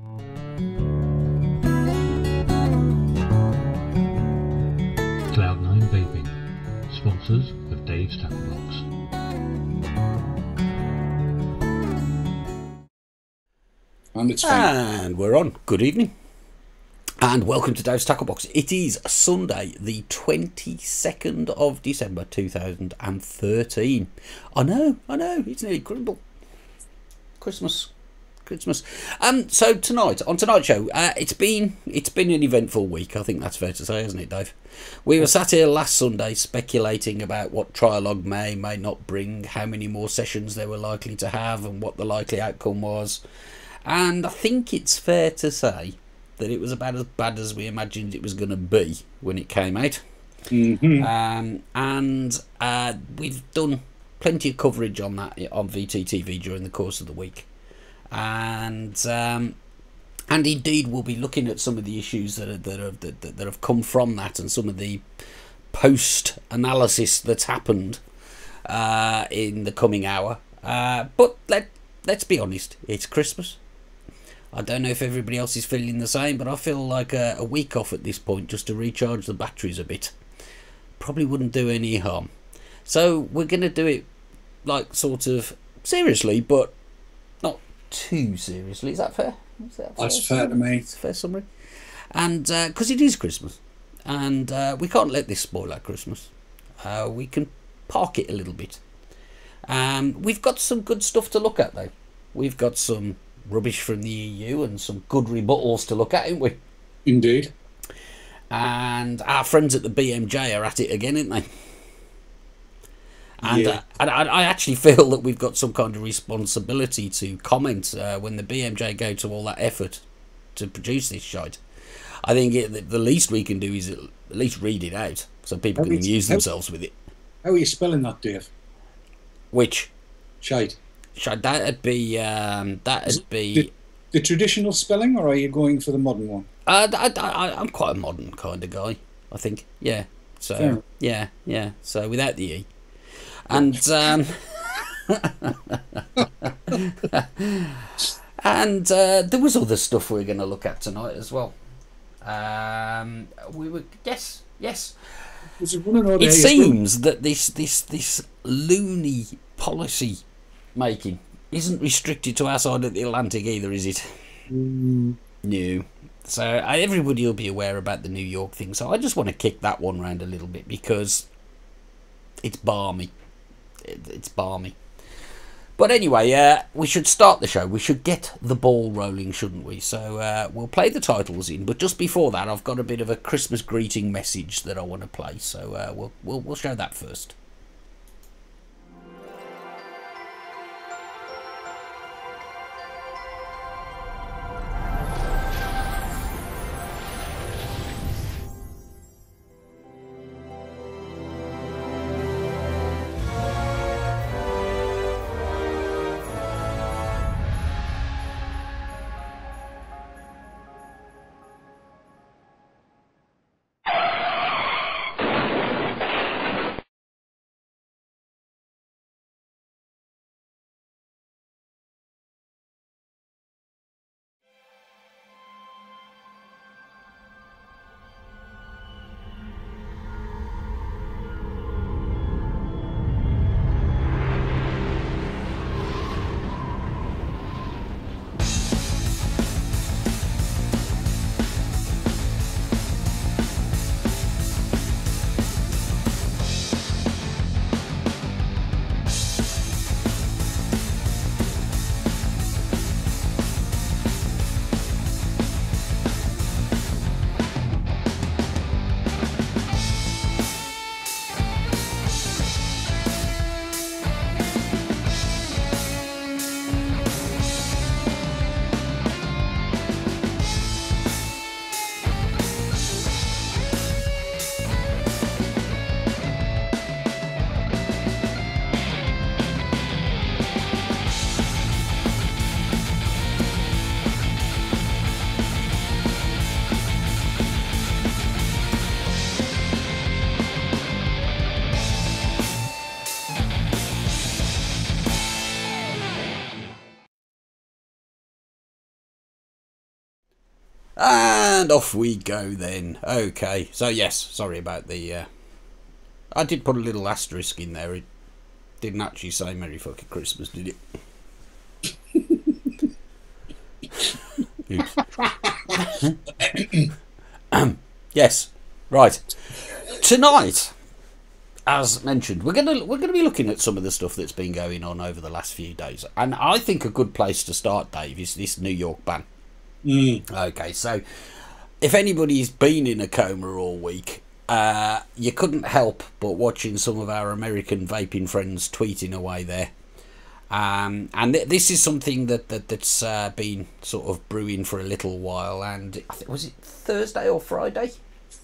Cloud9 Vaping, sponsors of Dave's Tackle Box. And it's fine. And we're on. Good evening. And welcome to Dave's Tackle Box. It is Sunday, the 22nd of December 2013. I know, it's nearly Christmas. So tonight, on tonight's show, it's been an eventful week. I think that's fair to say, isn't it, Dave? We were sat here last Sunday speculating about what Trialogue may not bring, how many more sessions they were likely to have, and what the likely outcome was. And I think it's fair to say that it was about as bad as we imagined it was going to be when it came out. And we've done plenty of coverage on that on VTTV during the course of the week. And indeed we'll be looking at some of the issues that have come from that, and some of the post analysis that's happened in the coming hour. But let's be honest, it's Christmas. I don't know if everybody else is feeling the same, but I feel like a week off at this point just to recharge the batteries a bit probably wouldn't do any harm. So we're going to do it like sort of seriously, but not too seriously. Is that fair? That's fair to me. It's a fair summary. And because it is Christmas, and we can't let this spoil our Christmas. We can park it a little bit. We've got some good stuff to look at, though. We've got some rubbish from the EU and some good rebuttals to look at, haven't we? Indeed. And our friends at the BMJ are at it again, aren't they? And Yeah. I actually feel that we've got some kind of responsibility to comment when the BMJ go to all that effort to produce this shite. I think the least we can do is at least read it out so people can amuse themselves with it. How are you spelling that, Dave? Which? Shite. That'd be the traditional spelling, or are you going for the modern one? I'm quite a modern kind of guy, I think. Yeah. So Fair. yeah. So without the E. And and there was other stuff we were going to look at tonight as well. We were yes. It seems that this loony policy making isn't restricted to our side of the Atlantic either, is it? No. So everybody will be aware about the New York thing. So I just want to kick that one round a little bit because it's balmy. It's balmy. But anyway, we should start the show. We should get the ball rolling, shouldn't we? So we'll play the titles in. But just before that, I've got a bit of a Christmas greeting message that I want to play. So we'll show that first. And off we go then. Okay, so yes, sorry about the... I did put a little asterisk in there. It didn't actually say Merry fucking Christmas, did it? Oops. Yes, right. Tonight, as mentioned, we're gonna be looking at some of the stuff that's been going on over the last few days, and I think a good place to start, Dave, is this New York ban. Okay, so if anybody's been in a coma all week, you couldn't help but watching some of our American vaping friends tweeting away there. And this is something that's been sort of brewing for a little while. And I think, was it Thursday or Friday?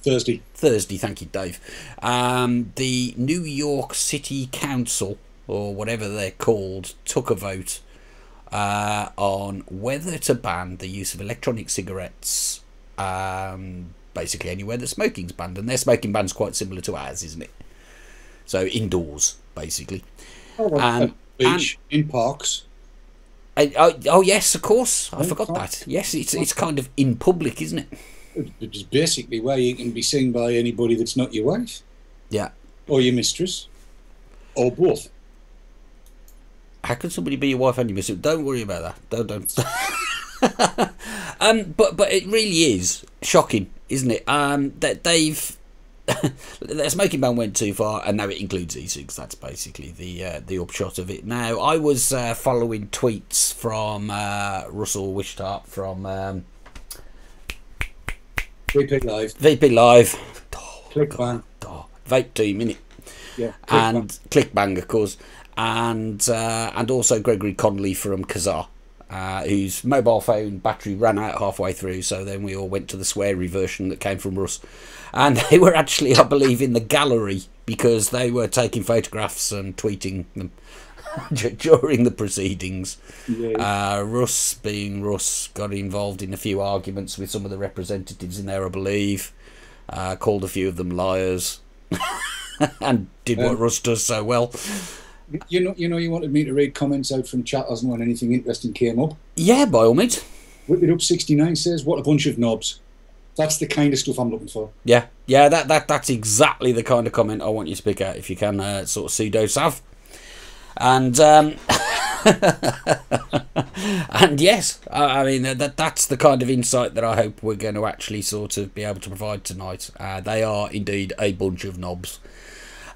Thursday. Thank you, Dave. The New York City Council, or whatever they're called, took a vote on whether to ban the use of electronic cigarettes, basically anywhere that smoking's banned, and their smoking ban's quite similar to ours, isn't it? So indoors, basically. Beach, in parks. Oh yes, of course. I forgot that. Yes, it's kind of in public, isn't it? It's basically where you can be seen by anybody that's not your wife. Yeah. Or your mistress. Or both. How can somebody be your wife and your mistress? Don't worry about that. Don't. But it really is shocking, isn't it? That they've their smoking ban went too far, and now it includes e-cigs. That's basically the upshot of it. Now, I was following tweets from Russell Wishart from VP Live. VP Live. Clickbang. Vape team, innit? Yeah. And Clickbang, of course, and also Gregory Connolly from Kazaa, whose mobile phone battery ran out halfway through, so then we all went to the sweary version that came from Russ. And they were actually, I believe, in the gallery because they were taking photographs and tweeting them during the proceedings. Yeah. Russ, being Russ, got involved in a few arguments with some of the representatives in there, I believe. Called a few of them liars. And did what Russ does so well. You wanted me to read comments out from chatters when anything interesting came up. Yeah, by all means. Whip It Up 69 says, "What a bunch of knobs." That's the kind of stuff I'm looking for. Yeah, that's exactly the kind of comment I want you to pick out if you can, sort of pseudo sav. And and yes, I mean that's the kind of insight that I hope we're going to actually sort of be able to provide tonight. They are indeed a bunch of knobs.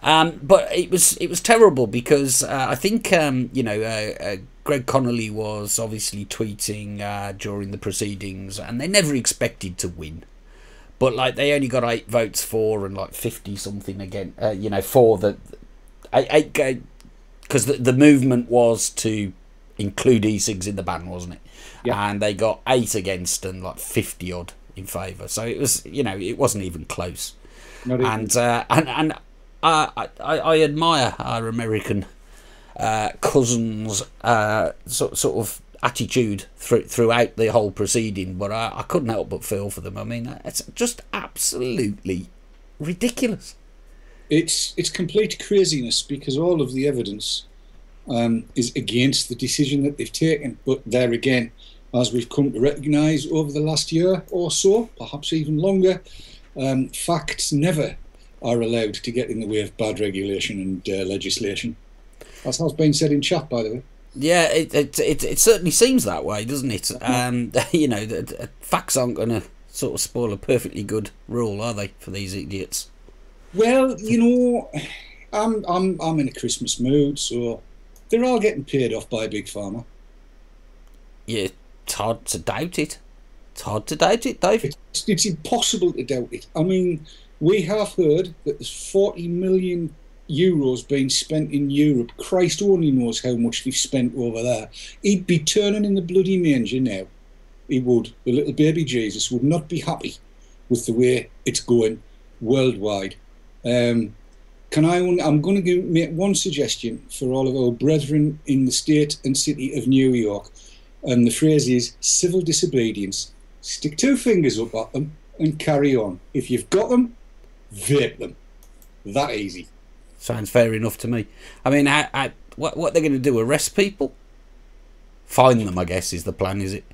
But it was terrible because I think Greg Connolly was obviously tweeting during the proceedings, and they never expected to win. But like they only got 8 votes for and like 50 something again. For the 8 because the movement was to include e-cigs in the ban, wasn't it? Yeah. And they got 8 against and like 50 odd in favour. So it was it wasn't even close. Not even. And I admire our American cousins' sort of attitude throughout the whole proceeding, but I couldn't help but feel for them. I mean, it's just absolutely ridiculous. It's complete craziness because all of the evidence is against the decision that they've taken. But there again, as we've come to recognise over the last year or so, perhaps even longer, facts never are allowed to get in the way of bad regulation and legislation. That's how it's been said in chat, by the way. Yeah, it certainly seems that way, doesn't it? Facts aren't going to sort of spoil a perfectly good rule, are they, for these idiots? Well, I'm in a Christmas mood, so they're all getting paid off by Big Pharma. Yeah, it's hard to doubt it. It's hard to doubt it, Dave. It's impossible to doubt it. I mean, we have heard that there's 40 million euros being spent in Europe. Christ only knows how much they've spent over there. He'd be turning in the bloody manger now. He would. The little baby Jesus would not be happy with the way it's going worldwide. I'm going to make one suggestion for all of our brethren in the state and city of New York. And the phrase is civil disobedience. Stick 2 fingers up at them and carry on. If you've got them, vape them. That easy. Sounds fair enough to me. I mean, what they're going to do? Arrest people? Fine them, I guess, is the plan, is it?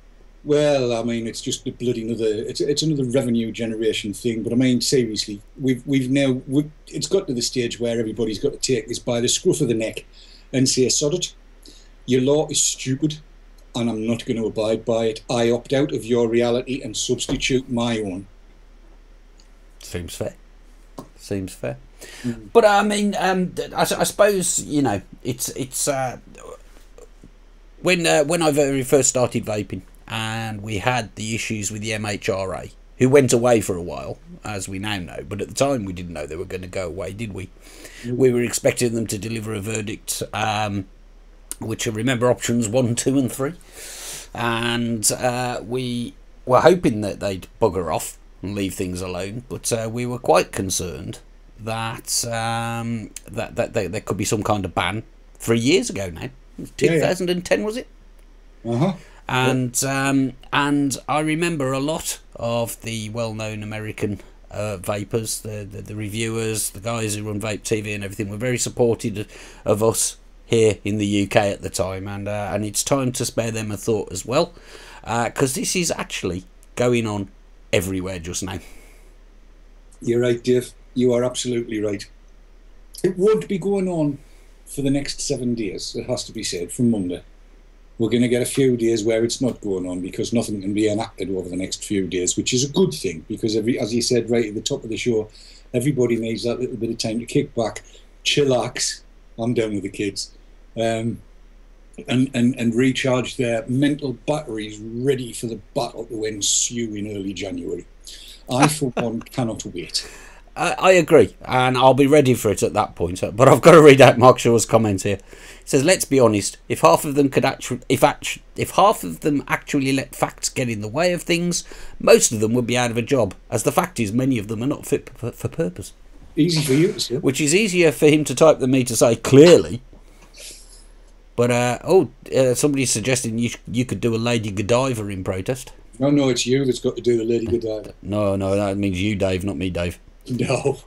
Well, I mean, it's just a bloody another. It's another revenue generation thing. But I mean, seriously, it's got to the stage where everybody's got to take this by the scruff of the neck and say, "Sod it, your law is stupid, and I'm not going to abide by it. I opt out of your reality and substitute my own." Seems fair. Seems fair. But I mean, I suppose, you know, it's when I very first started vaping, and we had the issues with the MHRA, who went away for a while, as we now know. But at the time, we didn't know they were going to go away, did we? We were expecting them to deliver a verdict, which I remember options 1, 2, and 3, and we were hoping that they'd bugger off and leave things alone. But we were quite concerned that that there could be some kind of ban 3 years ago now. 2010 was it? And I remember a lot of the well-known American vapers, the reviewers, the guys who run Vape TV and everything, were very supportive of us here in the UK at the time, and it's time to spare them a thought as well, because this is actually going on everywhere just now. You're right, Dave. You are absolutely right. It won't be going on for the next 7 days, it has to be said, from Monday. We're going to get a few days where it's not going on because nothing can be enacted over the next few days, which is a good thing because, as you said right at the top of the show, everybody needs that little bit of time to kick back, chillax, I'm down with the kids, and recharge their mental batteries ready for the battle to ensue in early January. I, for one, cannot wait. I agree, and I'll be ready for it at that point. But I've got to read out Mark Shaw's comment here. It says, "Let's be honest. If half of them actually let facts get in the way of things, most of them would be out of a job. As the fact is, many of them are not fit for purpose." Easy for you to say. Which is easier for him to type than me to say clearly. But somebody's suggesting you could do a Lady Godiva in protest. No, it's you that's got to do the Lady Godiva. No, that means you, Dave, not me, Dave. No.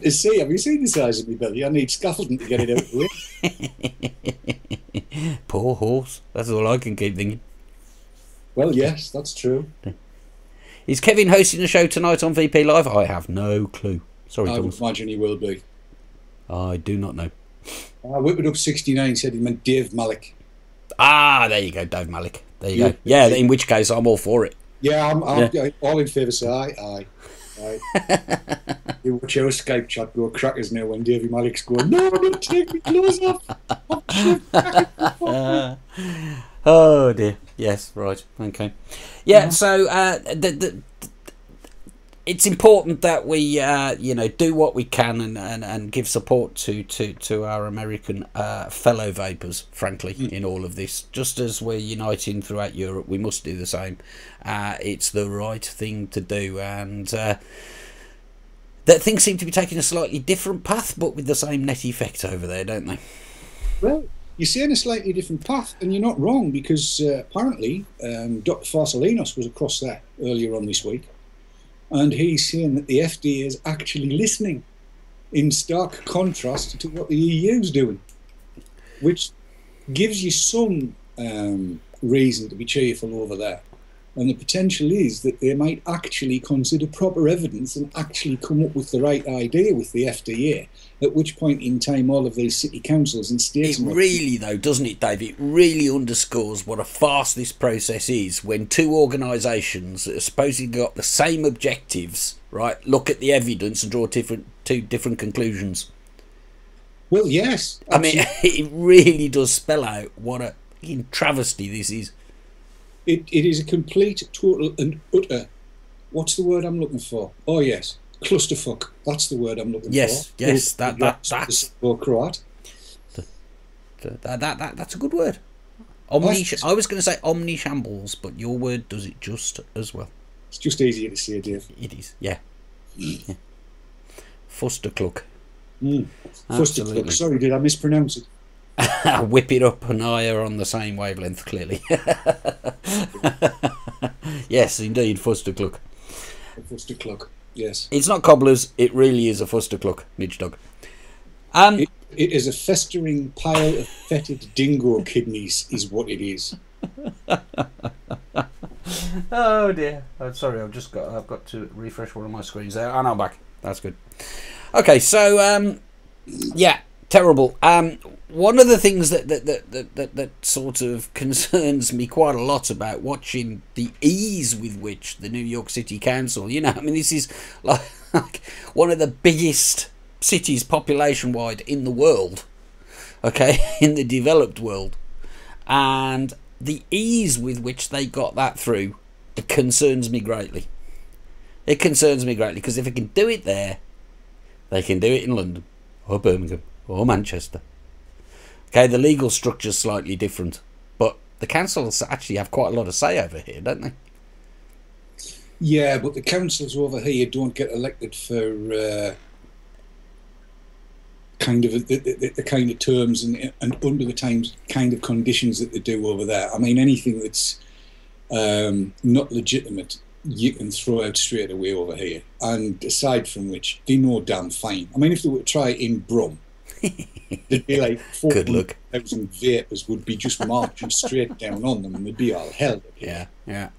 See, have you seen the size of my belly? I need scaffolding to get it out of the way. Poor horse. That's all I can keep thinking. Well, yes, that's true. Is Kevin hosting a show tonight on VP Live? I have no clue. Sorry, I Thomas. would imagine he will be. I do not know. Whip It Up 69 said he meant Dave Malik. Ah, there you go, Dave Malik. There you go. Yeah, in which case I'm all for it. Yeah, I'm all in favour, so aye. You watch our Skype chat go crackers now when Davey Malik's going, "No, don't take me clothes off." Oh dear. Yes, right. Okay. Yeah. So it's important that we do what we can and give support to our American fellow vapors, frankly, in all of this. Just as we're uniting throughout Europe, we must do the same. It's the right thing to do, and that things seem to be taking a slightly different path, but with the same net effect over there, don't they? Well, you're saying a slightly different path, and you're not wrong, because apparently Dr. Farsalinos was across there earlier on this week, and he's saying that the FDA is actually listening, in stark contrast to what the EU's doing, which gives you some reason to be cheerful over there. And the potential is that they might actually consider proper evidence and actually come up with the right idea with the FDA, at which point in time all of these city councils and states... It really, though, doesn't it, Dave? It really underscores what a farce this process is when two organisations that are supposedly got the same objectives, right, look at the evidence and draw two different conclusions. Well, yes. Absolutely. I mean, it really does spell out what a travesty this is. It is a complete, total and utter, what's the word I'm looking for? Oh yes, clusterfuck. That's the word I'm looking for. Yes, that's Croat. That's a good word. I was going to say omni-shambles, but your word does it just as well. It's just easier to say, Dave. It is, yeah. Fustercluck. Fustercluck. Sorry, did I mispronounce it? Whip It Up and I are on the same wavelength, clearly. Yes, indeed, Fustercluck. Fustercluck, yes. It's not cobblers, it really is a Fustercluck, Midge Dog. It is a festering pile of fetid dingo kidneys, is what it is. Oh dear. I'm sorry. I've got to refresh one of my screens there. And I'm back. That's good. Okay, so yeah, terrible. One of the things that sort of concerns me quite a lot about watching the ease with which the New York City Council, I mean, this is like one of the biggest cities population-wide in the world, okay, in the developed world, and the ease with which they got that through, it concerns me greatly. It concerns me greatly, because if they can do it there, they can do it in London, or Birmingham, or Manchester. Okay, the legal structure's slightly different, but the councils actually have quite a lot of say over here, don't they? Yeah, but the councils over here don't get elected for kind of the kind of terms and under the times kind of conditions that they do over there. I mean, anything that's not legitimate, you can throw out straight away over here. And aside from which, they know damn fine. I mean, if they were to try it in Brum, there'd be like 400,000 vapors would be just marching straight down on them, and they'd be all hell. Yeah, yeah.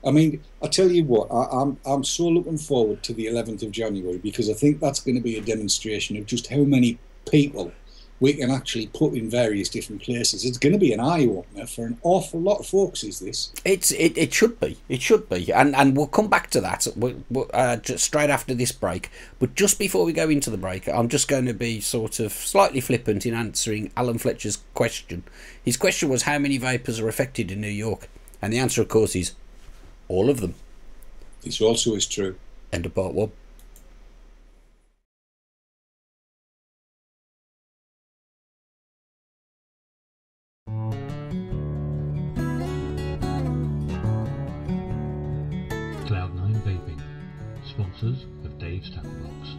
I mean, I tell you what, I'm so looking forward to the 11th of January, because I think that's going to be a demonstration of just how many people we can actually put in various different places. It's going to be an eye-opener for an awful lot of folks, is this? It should be. It should be. And we'll come back to that just straight after this break. But just before we go into the break, I'm just going to be sort of slightly flippant in answering Alan Fletcher's question. His question was, how many vapors are affected in New York? And the answer, of course, is all of them. This also is true. End of part one. Cloud9 Vaping, sponsors of Dave's Tackle Box.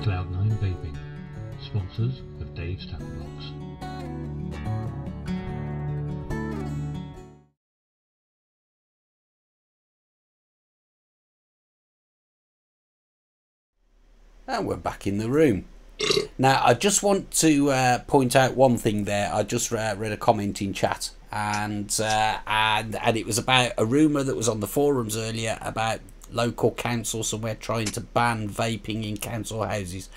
Cloud9 Vaping, sponsors of Dave's Tackle Box. And we're back in the room. Now, I just want to point out one thing there. I just read a comment in chat, and it was about a rumour that was on the forums earlier about local council somewhere trying to ban vaping in council houses.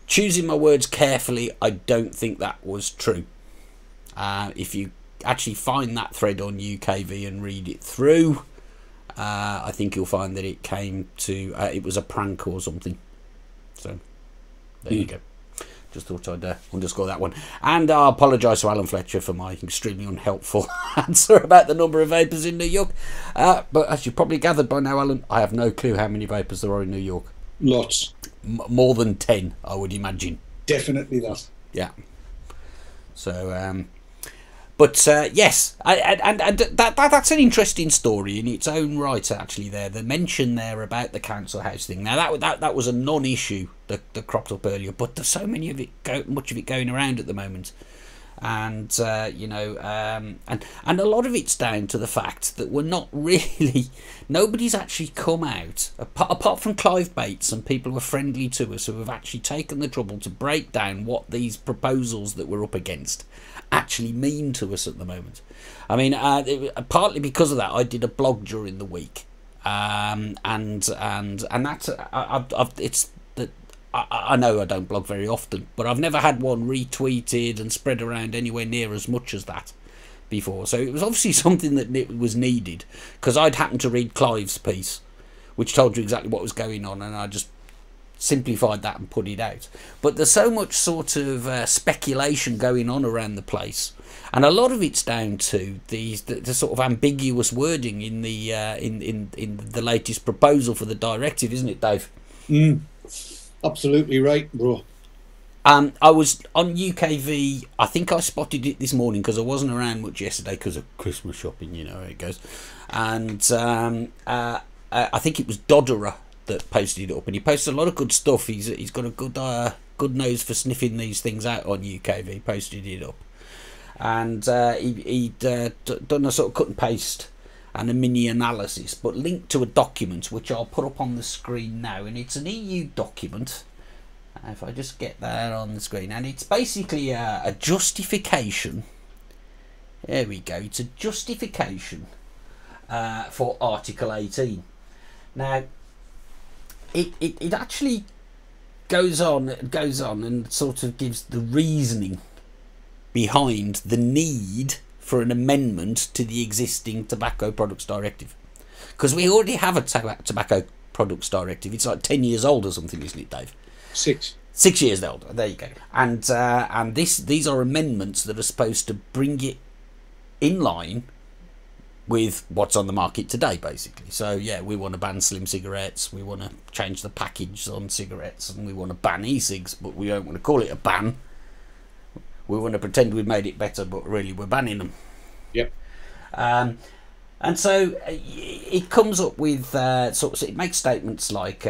Choosing my words carefully, I don't think that was true. If you actually find that thread on UKV and read it through, I think you'll find that it came to it was a prank or something. So there you go. Just thought I'd underscore that one. And I apologise to Alan Fletcher for my extremely unhelpful answer about the number of vapors in New York. But as you probably gathered by now, Alan, I have no clue how many vapors there are in New York. Lots. More than 10, I would imagine. Definitely that. Yeah. So, but yes, and that's an interesting story in its own right. Actually, the mention there about the council house thing. Now that was a non-issue that cropped up earlier, but there's so many of it, much of it going around at the moment, and and a lot of it's down to the fact that we're not really, nobody's actually come out apart from Clive Bates and people who are friendly to us who have actually taken the trouble to break down what these proposals that we're up against actually mean to us at the moment. I mean, partly because of that, I did a blog during the week, and that's it's that I know I don't blog very often, but I've never had one retweeted and spread around anywhere near as much as that before. So it was obviously something that was needed, because I'd happened to read Clive's piece, which told you exactly what was going on, and I just simplified that and put it out. But there's so much sort of speculation going on around the place, and a lot of it's down to the sort of ambiguous wording in the in the latest proposal for the directive, isn't it, Dave? Absolutely right, bro. I was on UKV. I think I spotted it this morning because I wasn't around much yesterday because of Christmas shopping. You know how it goes. And I think it was Dodderer that posted it up, and he posted a lot of good stuff. He's got a good nose for sniffing these things out on UKV. He posted it up, and he'd done a sort of cut and paste and a mini analysis, but linked to a document which I'll put up on the screen now, and it's an EU document. If I just get that on the screen, and it's basically a justification. There we go. It's a justification for Article 18. Now, it actually goes on and sort of gives the reasoning behind the need for an amendment to the existing Tobacco Products Directive, because we already have a Tobacco Products Directive. It's like 10 years old or something, isn't it, Dave? 6 years older. There you go. And these are amendments that are supposed to bring it in line with what's on the market today, basically. So yeah, we want to ban slim cigarettes, we want to change the package on cigarettes, and we want to ban e-cigs, but we don't want to call it a ban. We want to pretend we've made it better, but really we're banning them. Yep. And so it comes up with it makes statements like,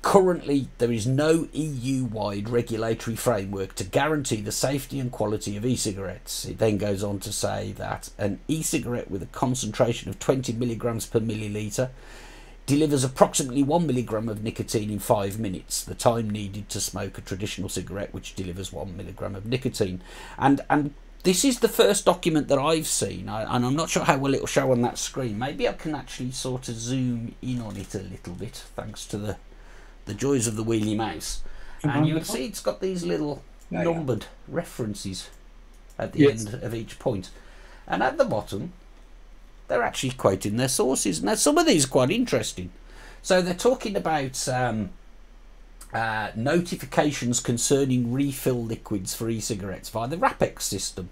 currently there is no EU-wide regulatory framework to guarantee the safety and quality of e-cigarettes. It then goes on to say that an e-cigarette with a concentration of 20 milligrams per milliliter delivers approximately 1 milligram of nicotine in 5 minutes, the time needed to smoke a traditional cigarette which delivers 1 milligram of nicotine. And this is the first document that I've seen, and I'm not sure how well it'll show on that screen. Maybe I can actually sort of zoom in on it a little bit, thanks to the joys of the wheelie mouse. And you'll see it's got these little numbered references at the end of each point. And at the bottom, they're actually quoting their sources. Now, some of these are quite interesting. So they're talking about notifications concerning refill liquids for e-cigarettes via the RAPEX system.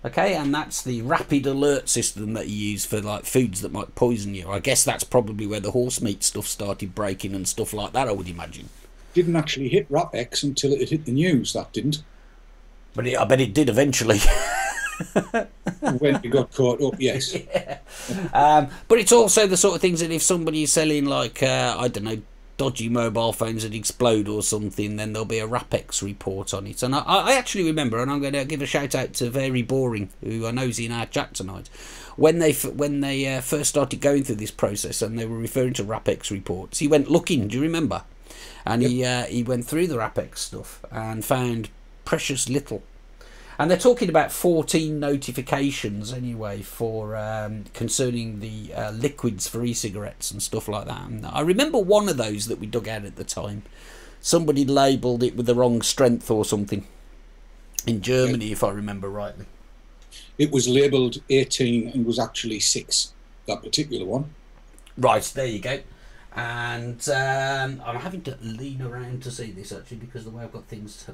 Okay, and that's the rapid alert system that you use for like foods that might poison you. I guess that's probably where the horse meat stuff started breaking and stuff like that, I would imagine. Didn't actually hit RAPEX until it hit the news, that didn't. But I bet it did eventually. When you got caught up, yes. Yeah. But it's also the sort of things that if somebody is selling like, I don't know, dodgy mobile phones that explode or something, then there'll be a RAPEX report on it. And I actually remember, and I'm going to give a shout out to Very Boring, who I know is in our chat tonight, when they first started going through this process and they were referring to RAPEX reports, he went looking, do you remember? And he went through the RAPEX stuff and found precious little. And they're talking about 14 notifications anyway for concerning the liquids for e-cigarettes and stuff like that. And I remember one of those that we dug out at the time. Somebody labelled it with the wrong strength or something in Germany, if I remember rightly. It was labelled 18 and was actually 6, that particular one. Right, there you go. And I'm having to lean around to see this actually because of the way I've got things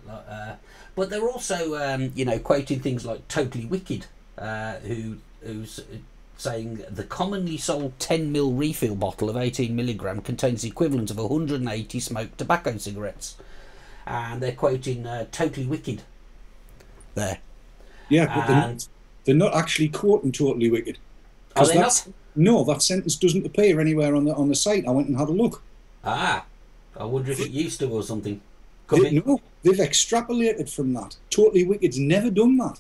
but they're also quoting things like Totally Wicked, who's saying the commonly sold 10ml refill bottle of 18mg contains the equivalent of 180 smoked tobacco cigarettes, and they're quoting Totally Wicked there. Yeah, but they're not actually quoting Totally Wicked. Are they not? No, that sentence doesn't appear anywhere on the site. I went and had a look. I wonder if it used to or something. No, they've extrapolated from that. Totally Wicked's never done that.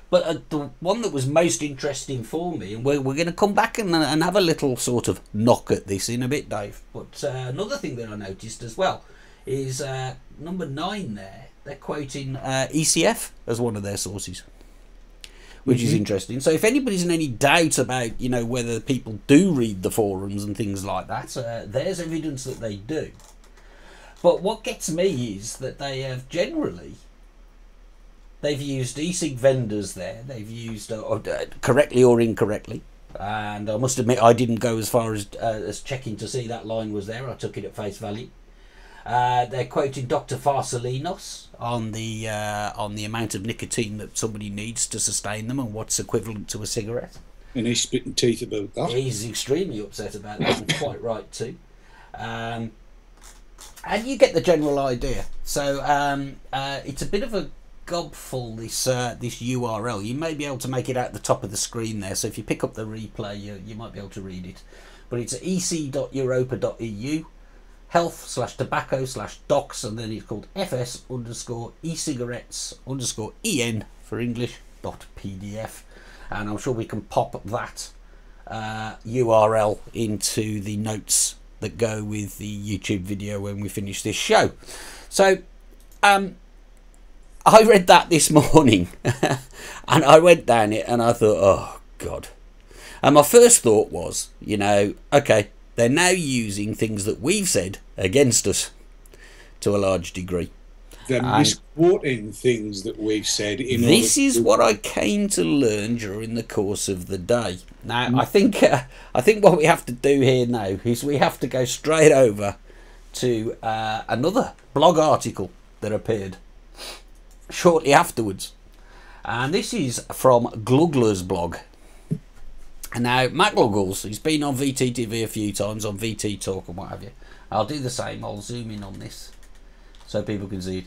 But the one that was most interesting for me, and we're going to come back and have a little sort of knock at this in a bit, Dave. But another thing that I noticed as well is number 9 there. They're quoting ECF as one of their sources, which is interesting. So if anybody's in any doubt about, whether people do read the forums and things like that, there's evidence that they do. But what gets me is that they have generally, they've used e-cig vendors there. They've used, correctly or incorrectly, and I must admit I didn't go as far as checking to see that line was there. I took it at face value. They're quoting Dr. Farsalinos on the amount of nicotine that somebody needs to sustain them and what's equivalent to a cigarette. And he's spitting teeth about that. He's extremely upset about that, and quite right too. And you get the general idea. So it's a bit of a gobful, this URL. You may be able to make it out the top of the screen there. So if you pick up the replay, you might be able to read it. But it's ec.europa.eu. health/tobacco/docs, and then it's called fs_e-cigarettes_en for English.pdf, and I'm sure we can pop that URL into the notes that go with the YouTube video when we finish this show. So I read that this morning and I went down it and I thought, oh God. And my first thought was, okay, they're now using things that we've said against us to a large degree. They're misquoting things that we've said. This is what I came to learn during the course of the day. Now, I think what we have to do here now is we have to go straight over to another blog article that appeared shortly afterwards. And this is from Gluggles' blog. And now, Matt Gluggles, he's been on VTTV a few times, on VT Talk and what have you. I'll do the same. I'll zoom in on this so people can see it.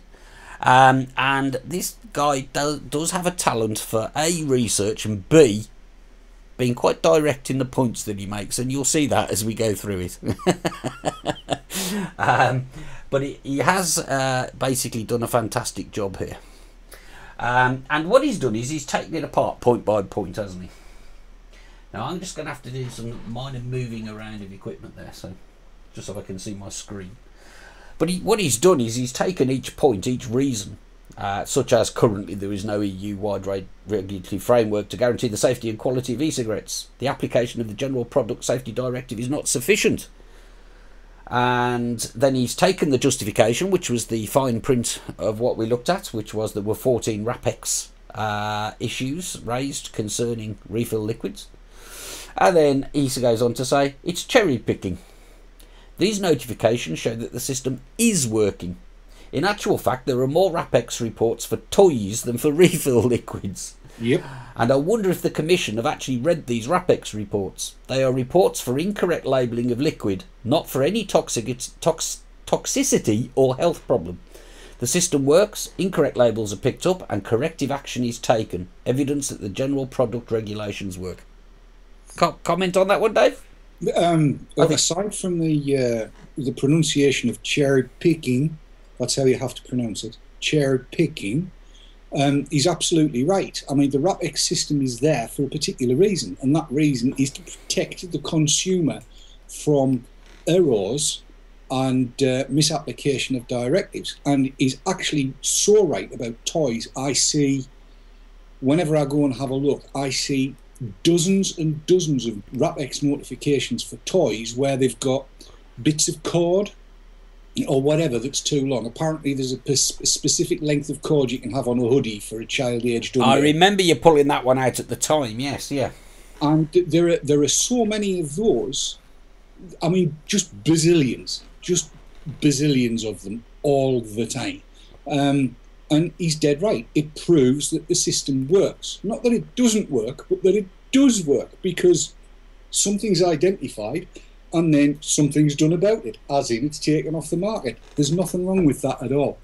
And this guy does have a talent for A, research, and B, being quite direct in the points that he makes. And you'll see that as we go through it. But he has basically done a fantastic job here. And what he's done is he's taken it apart point by point, hasn't he? Now I'm just going to have to do some minor moving around of equipment there, so just so I can see my screen. But what he's done is he's taken each point, each reason, such as currently there is no EU-wide regulatory framework to guarantee the safety and quality of e-cigarettes. The application of the General Product Safety Directive is not sufficient. And then he's taken the justification, which was the fine print of what we looked at, which was there were 14 RAPEX issues raised concerning refill liquids. And then he goes on to say, it's cherry picking. These notifications show that the system is working. In actual fact, there are more RAPEX reports for toys than for refill liquids. Yep. And I wonder if the Commission have actually read these RAPEX reports. They are reports for incorrect labelling of liquid, not for any toxicity or health problem. The system works, incorrect labels are picked up, and corrective action is taken. Evidence that the general product regulations work. Comment on that one, Dave? Aside from the pronunciation of cherry picking, that's how you have to pronounce it, cherry picking, he's absolutely right. I mean, the RAPEX system is there for a particular reason, and that reason is to protect the consumer from errors and misapplication of directives. And he's actually so right about toys. I see, whenever I go and have a look, I see dozens and dozens of RAPEX notifications for toys where they've got bits of cord or whatever that's too long. Apparently there's a specific length of cord you can have on a hoodie for a child aged under. I remember you pulling that one out at the time, yes, yeah. And there are so many of those, I mean, just bazillions of them all the time. And he's dead right. It proves that the system works. Not that it doesn't work, but that it does work, because something's identified and then something's done about it, as in it's taken off the market. There's nothing wrong with that at all.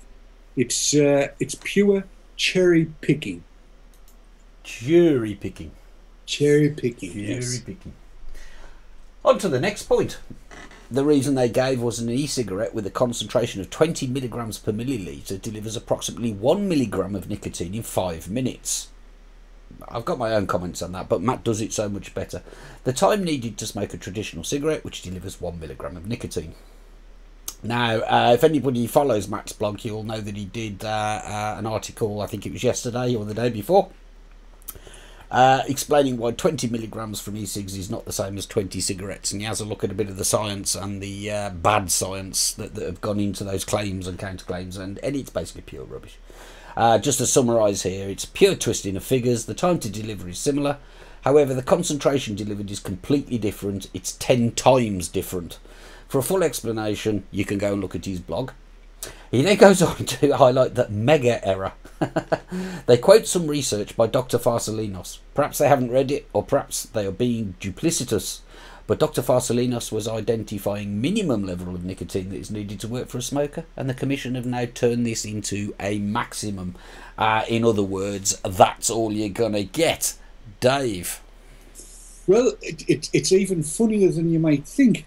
It's pure cherry picking. Cherry picking. Cherry picking, Cherry yes. picking. On to the next point. The reason they gave was an e-cigarette with a concentration of 20 milligrams per milliliter delivers approximately 1 milligram of nicotine in 5 minutes. I've got my own comments on that, but Matt does it so much better. The time needed to smoke a traditional cigarette, which delivers 1 milligram of nicotine. Now, if anybody follows Matt's blog, you'll know that he did an article, I think it was yesterday or the day before, explaining why 20 milligrams from e-cigs is not the same as 20 cigarettes, and he has a look at a bit of the science and the bad science that have gone into those claims and counterclaims, and it's basically pure rubbish. Just to summarise here, it's pure twisting of figures. The time to deliver is similar. However, the concentration delivered is completely different. It's 10 times different. For a full explanation, you can go and look at his blog. He then goes on to highlight that mega error. They quote some research by Dr. Farsalinos. Perhaps they haven't read it, or perhaps they are being duplicitous. But Dr. Farsalinos was identifying minimum level of nicotine that is needed to work for a smoker, and the Commission have now turned this into a maximum. In other words, that's all you're going to get. Dave? Well, it's even funnier than you might think,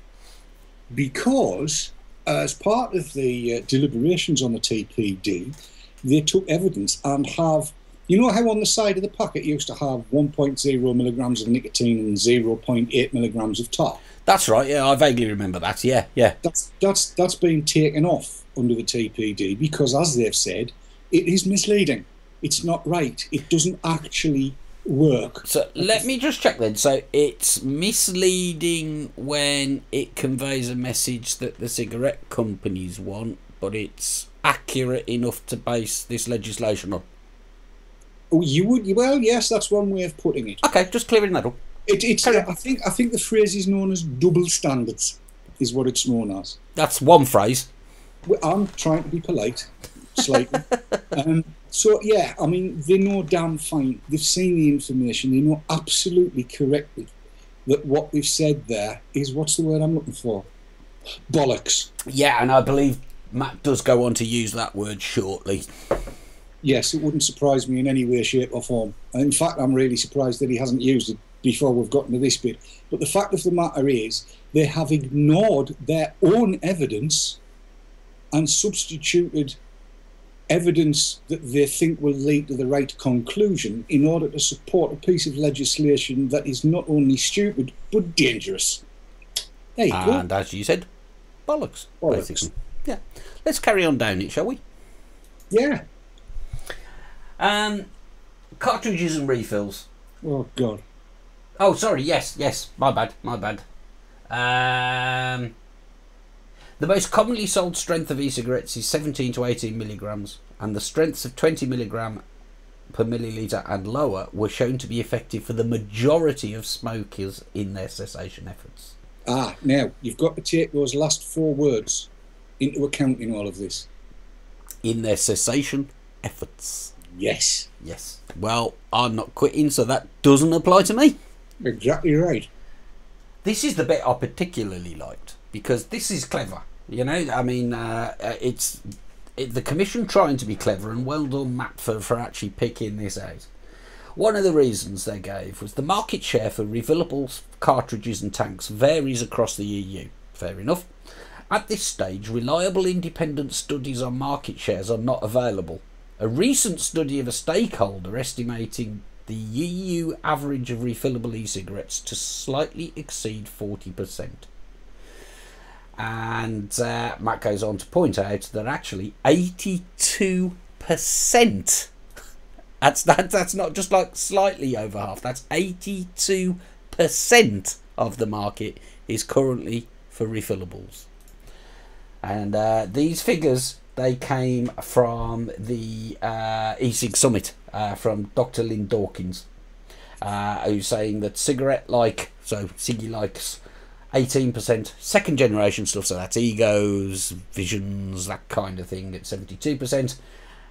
because as part of the deliberations on the TPD, they took evidence and have, you know how on the side of the packet you used to have 1.0 milligrams of nicotine and 0.8 milligrams of tar? That's right, yeah, I vaguely remember that, yeah. That's been taken off under the TPD because, as they've said, it is misleading. It's not right. It doesn't actually work. So let me just check then. So it's misleading when it conveys a message that the cigarette companies want, but it's accurate enough to base this legislation on. Oh, you would? Well, yes, that's one way of putting it. Okay, just clearing that up. I think the phrase is known as double standards, is what it's known as. That's one phrase. Well, I'm trying to be polite, slightly. So, yeah, I mean, they know damn fine. They've seen the information. They know absolutely correctly that what they've said there is, what's the word I'm looking for? Bollocks. Yeah, and I believe Matt does go on to use that word shortly. Yes, it wouldn't surprise me in any way, shape or form. And in fact, I'm really surprised that he hasn't used it before we've gotten to this bit. But the fact of the matter is, they have ignored their own evidence and substituted evidence that they think will lead to the right conclusion in order to support a piece of legislation that is not only stupid but dangerous. There you go. And as you said, bollocks. Basically. Yeah. Let's carry on down it, shall we? Yeah. Cartridges and refills. Oh God. Oh, sorry. Yes. My bad. The most commonly sold strength of e-cigarettes is 17 to 18 milligrams, and the strengths of 20 milligram per milliliter and lower were shown to be effective for the majority of smokers in their cessation efforts. Now you've got to take those last 4 words into account in all of this. In their cessation efforts. Yes. Well, I'm not quitting, so that doesn't apply to me. Exactly right. This is the bit I particularly liked, because this is clever. You know, I mean, it's the Commission trying to be clever, and well done, Matt, for actually picking this out. One of the reasons they gave was the market share for refillable cartridges and tanks varies across the EU. Fair enough. At this stage, reliable independent studies on market shares are not available. A recent study of a stakeholder estimating the EU average of refillable e-cigarettes to slightly exceed 40%. And Matt goes on to point out that actually 82%, that's not just like slightly over half, that's 82% of the market is currently for refillables. And these figures, they came from the e-cig summit from Dr. Lynn Dawkins, who's saying that Ciggy likes 18%, second generation stuff, so that's Egos, Visions, that kind of thing, at 72%,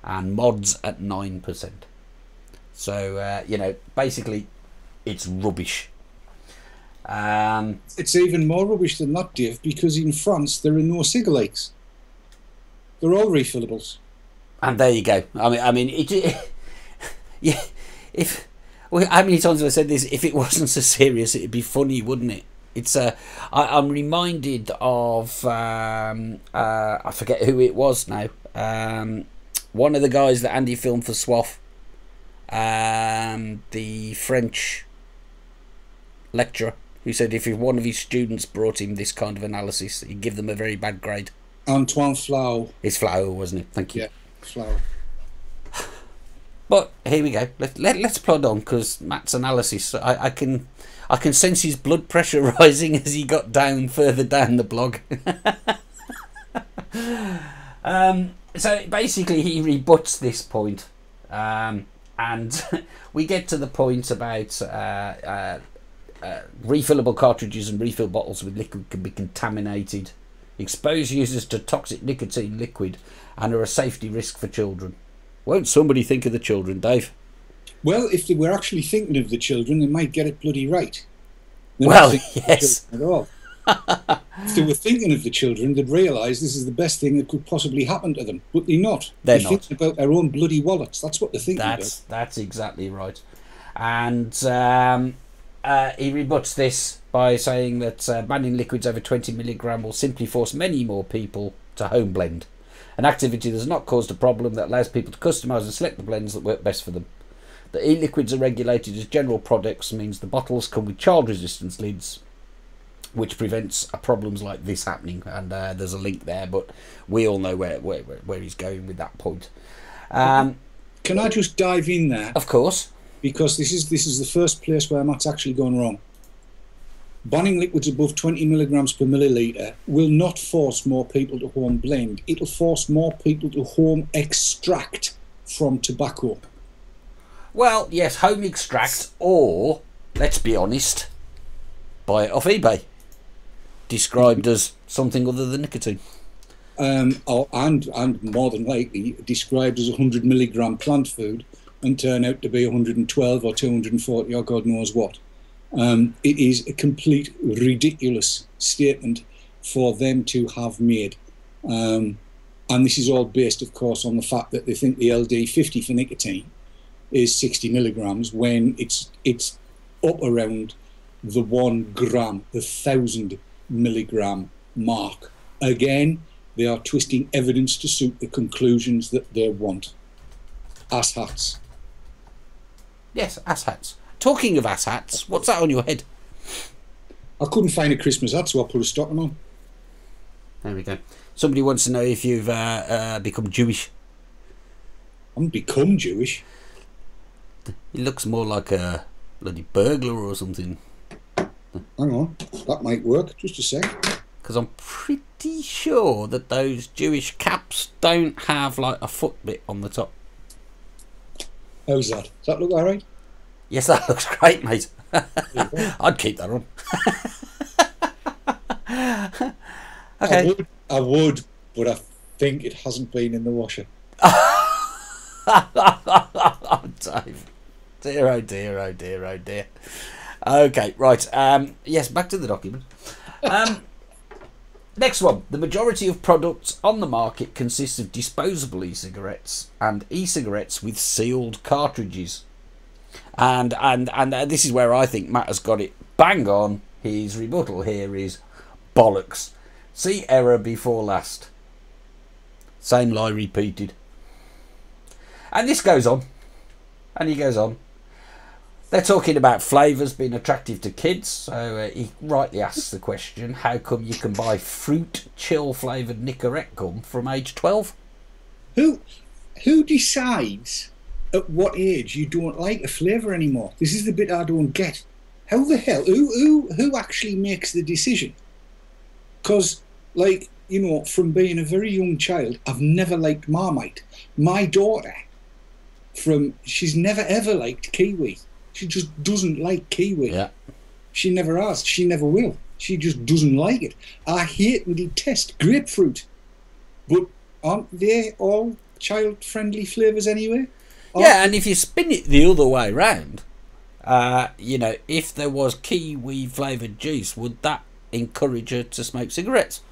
and Mods at 9%. So, you know, basically, it's rubbish. It's even more rubbish than that, Dave, because in France there are no cigarettes. They're all refillables. And there you go. I mean, yeah. How many times have I said this? If it wasn't so serious, it'd be funny, wouldn't it? It's I'm reminded of I forget who it was now. One of the guys that Andy filmed for SWAF, the French lecturer, who said if one of his students brought him this kind of analysis, he'd give them a very bad grade. Antoine Flau. It's Flau, wasn't it? Thank you. Yeah, Flau. But here we go. Let's plod on, because Matt's analysis. I can sense his blood pressure rising as he got further down the blog. So basically, he rebuts this point, and we get to the point about refillable cartridges and refill bottles with liquid can be contaminated, expose users to toxic nicotine liquid, and are a safety risk for children. Won't somebody think of the children, Dave? Well, if they were actually thinking of the children, they might get it bloody right. Well, yes. At all. If they were thinking of the children, they'd realise this is the best thing that could possibly happen to them. But they're not. They're not. Thinking about their own bloody wallets. That's what they're thinking about. That's exactly right. And he rebuts this by saying that banning liquids over 20 milligram will simply force many more people to home blend, an activity that has not caused a problem that allows people to customise and select the blends that work best for them. The e-liquids are regulated as general products, means the bottles come with child resistance lids, which prevents problems like this happening. And there's a link there, but we all know where he's going with that point. Can I just dive in there? Of course. Because this is the first place where Matt's actually gone wrong. Banning liquids above 20 milligrams per milliliter will not force more people to home blend. It'll force more people to home extract from tobacco. Well, yes, home extract, or, let's be honest, buy it off eBay. Described as something other than nicotine. And more than likely described as 100 milligram plant food and turn out to be 112 or 240 or God knows what. It is a complete ridiculous statement for them to have made. And this is all based, of course, on the fact that they think the LD50 for nicotine is 60 milligrams when it's up around the 1 gram, the 1,000 milligram mark. Again, they are twisting evidence to suit the conclusions that they want. Asshats. Yes, asshats. Talking of asshats, what's that on your head? I couldn't find a Christmas hat, so I put a stocking on. There we go. Somebody wants to know if you've become Jewish. I haven't become Jewish. He looks more like a bloody burglar or something. Hang on, that might work. Just a sec. Because I'm pretty sure that those Jewish caps don't have like a foot bit on the top. How's that? Does that look alright? Yes, that looks great, mate. I'd keep that on. Okay. I would, but I think it hasn't been in the washer. Oh, Dave. Dear, oh dear, oh dear, oh dear. Okay, right. Yes, back to the document. Next one. The majority of products on the market consists of disposable e-cigarettes and e-cigarettes with sealed cartridges. And this is where I think Matt has got it bang on. His rebuttal here is bollocks. See error before last. Same lie repeated. And this goes on. And he goes on. They're talking about flavours being attractive to kids, so he rightly asks the question, how come you can buy fruit chill flavoured Nicorette gum from age 12? Who decides at what age you don't like a flavour anymore? This is the bit I don't get. How the hell, who actually makes the decision? Because, like, you know, from being a very young child, I've never liked Marmite. My daughter, she's never ever liked kiwi. She just doesn't like kiwi. Yeah. She never has. She never will. She just doesn't like it. I hate and detest grapefruit. But aren't they all child-friendly flavours anyway? Yeah, and if you spin it the other way round, you know, if there was kiwi flavoured juice, would that encourage her to smoke cigarettes?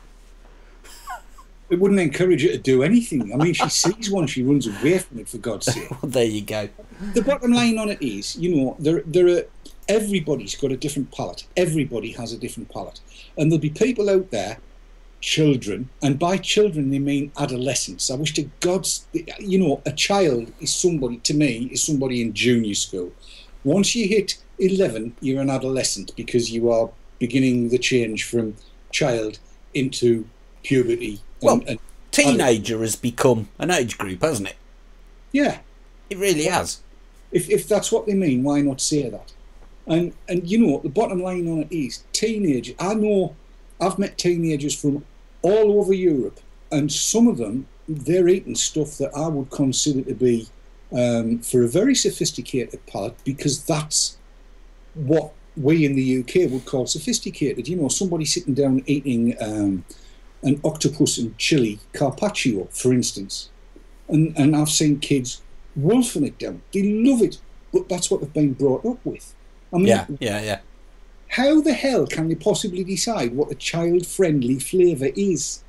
It wouldn't encourage her to do anything. I mean, she sees one, she runs away from it, for God's sake. Well, there you go. The bottom line on it is, you know, there are everybody's got a different palate. Everybody has a different palate. And there'll be people out there, children, and by children they mean adolescents. I wish to God's, you know, a child is somebody, to me, is somebody in junior school. Once you hit 11, you're an adolescent because you are beginning the change from child into puberty. Well, teenager has become an age group, hasn't it? Yeah. It really has. If that's what they mean, why not say that? And you know, the bottom line on it is teenagers. I know I've met teenagers from all over Europe, and some of them, they're eating stuff that I would consider to be for a very sophisticated palate, because that's what we in the UK would call sophisticated. You know, somebody sitting down eating an octopus and chili carpaccio, for instance. And I've seen kids wolfing it down. They love it, but that's what they've been brought up with. I mean, yeah. How the hell can they possibly decide what a child-friendly flavour is?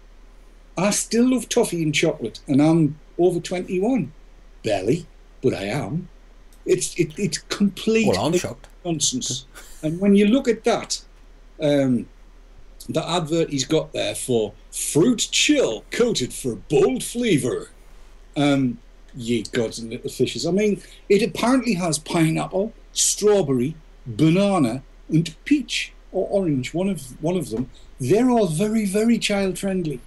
I still love toffee and chocolate, and I'm over 21. Barely, but I am. It's complete I'm shocked. nonsense. And when you look at that, the advert he's got there for fruit chill coated for bold flavour. Ye gods and little fishes. I mean, it apparently has pineapple, strawberry, banana, and peach or orange. One of them. They're all very, very child friendly,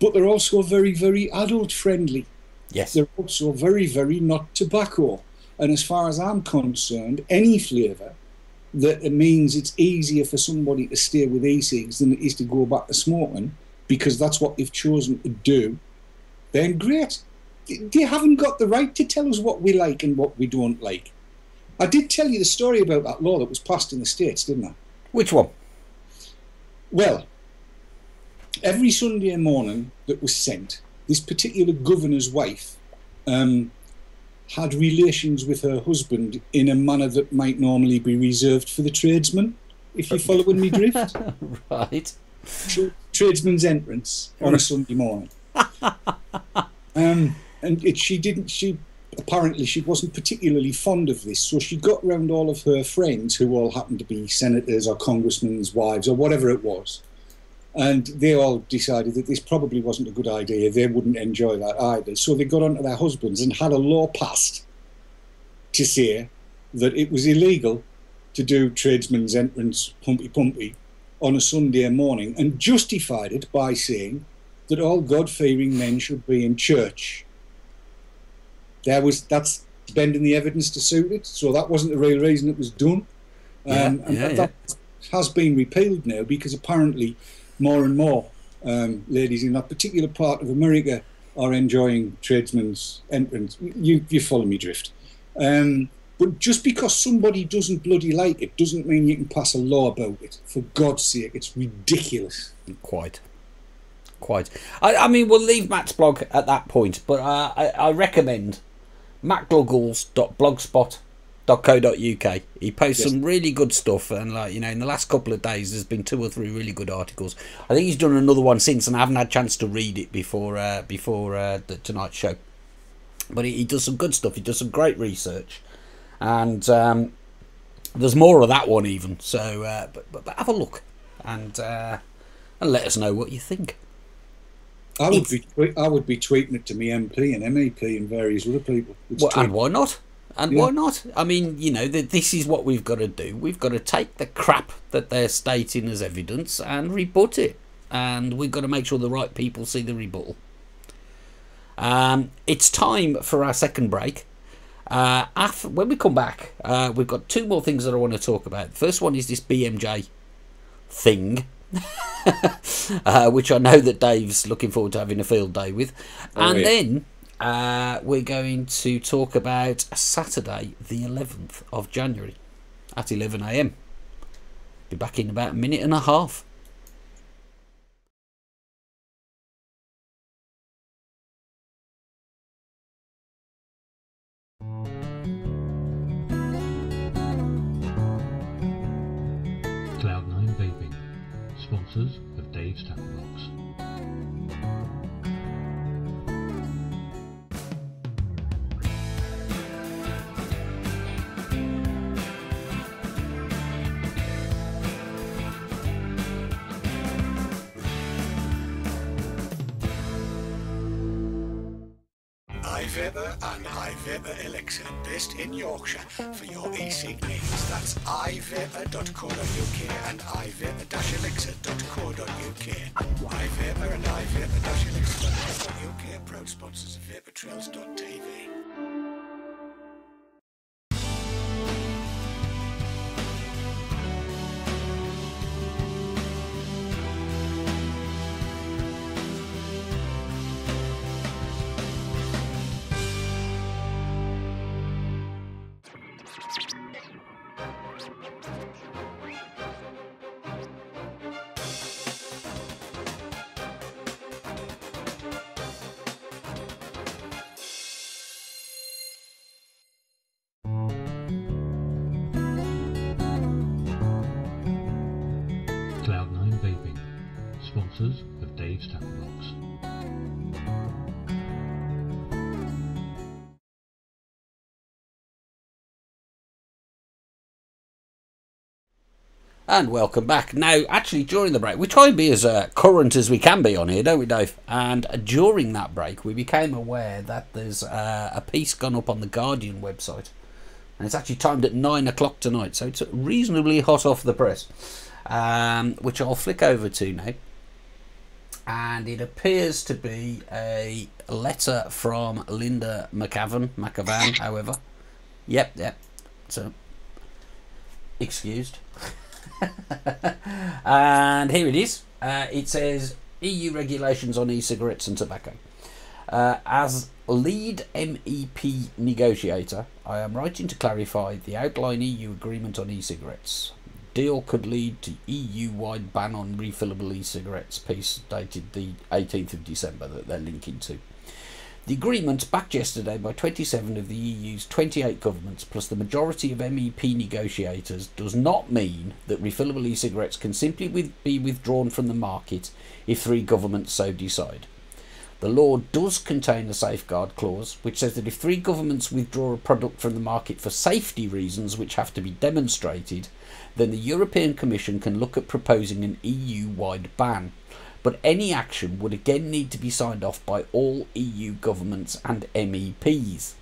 but they're also very, very adult friendly. Yes. They're also very, very not tobacco. And as far as I'm concerned, any flavour that it means it's easier for somebody to stay with e-cigs than it is to go back to smoking, because that's what they've chosen to do, then great. They haven't got the right to tell us what we like and what we don't like. I did tell you the story about that law that was passed in the States, didn't I? Which one? Well, every Sunday morning that was sent, this particular governor's wife had relations with her husband in a manner that might normally be reserved for the tradesman, if you're following me drift. Right. Tradesman's entrance on a Sunday morning. She apparently she wasn't particularly fond of this, so she got round all of her friends, who all happened to be senators or congressmen's wives or whatever it was, and they all decided that this probably wasn't a good idea. They wouldn't enjoy that either, so they got onto their husbands and had a law passed to say that it was illegal to do tradesman's entrance pumpy on a Sunday morning, and justified it by saying that all God-fearing men should be in church. That's bending the evidence to suit it, so that wasn't the real reason it was done. That has been repealed now, because apparently more and more ladies in that particular part of America are enjoying tradesman's entrance. You follow me drift. But just because somebody doesn't bloody like it doesn't mean you can pass a law about it. For God's sake, it's ridiculous. Quite. I mean, we'll leave Matt's blog at that point, but I recommend mattgluggles.blogspot.co.uk. He posts some really good stuff, and in the last couple of days there's been 2 or 3 really good articles. I think he's done another one since, and I haven't had a chance to read it before tonight's show. But he does some good stuff. He does some great research, and there's more of that one even. So, but have a look and let us know what you think. I would be tweeting it to me MP and MEP and various other people. And why not? Why not? I mean, this is what we've got to do. We've got to take the crap that they're stating as evidence and rebut it. And we've got to make sure the right people see the rebuttal. It's time for our second break. When we come back, we've got 2 more things that I want to talk about. The first one is this BMJ thing. Which I know that Dave's looking forward to having a field day with. Then we're going to talk about Saturday the 11th of January at 11 AM. Be back in about a minute and a half. Cloud9 Vaping, sponsors of Dave's Tackle Box. iVaper and iVaper Elixir, based in Yorkshire, for your e-cig needs. That's iVaper.co.uk and iVaper-elixir.co.uk. iVaper and iVaper-elixir.co.uk, proud sponsors of vaportrails.tv. And welcome back. Now, actually, during the break, we try and be as current as we can be on here, don't we, Dave? And during that break, we became aware that there's a piece gone up on the Guardian website. And it's actually timed at 9 o'clock tonight, so it's reasonably hot off the press, which I'll flick over to now. And it appears to be a letter from Linda McAvan, however. Yep. So, excused. And here it is. It says EU regulations on e-cigarettes and tobacco. As lead MEP negotiator, I am writing to clarify the outline EU agreement on e-cigarettes. Deal could lead to EU-wide ban on refillable e-cigarettes, piece dated the 18th of December that they're linking to. The agreement, backed yesterday by 27 of the EU's 28 governments, plus the majority of MEP negotiators, does not mean that refillable e-cigarettes can simply be withdrawn from the market if 3 governments so decide. The law does contain a safeguard clause, which says that if 3 governments withdraw a product from the market for safety reasons which have to be demonstrated, then the European Commission can look at proposing an EU-wide ban. But any action would again need to be signed off by all EU governments and MEPs.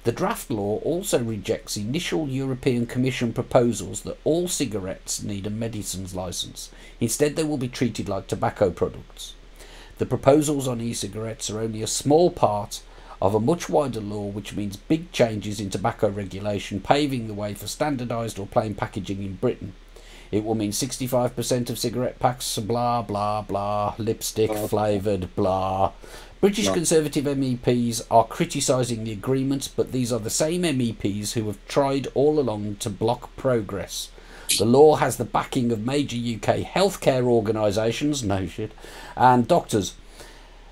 The draft law also rejects initial European Commission proposals that all cigarettes need a medicines licence. Instead, they will be treated like tobacco products. The proposals on e-cigarettes are only a small part of a much wider law, which means big changes in tobacco regulation, paving the way for standardised or plain packaging in Britain. It will mean 65% of cigarette packs, blah, blah, blah, lipstick, flavoured, blah. British Conservative MEPs are criticising the agreement, but these are the same MEPs who have tried all along to block progress. The law has the backing of major UK healthcare organisations, no shit, and doctors.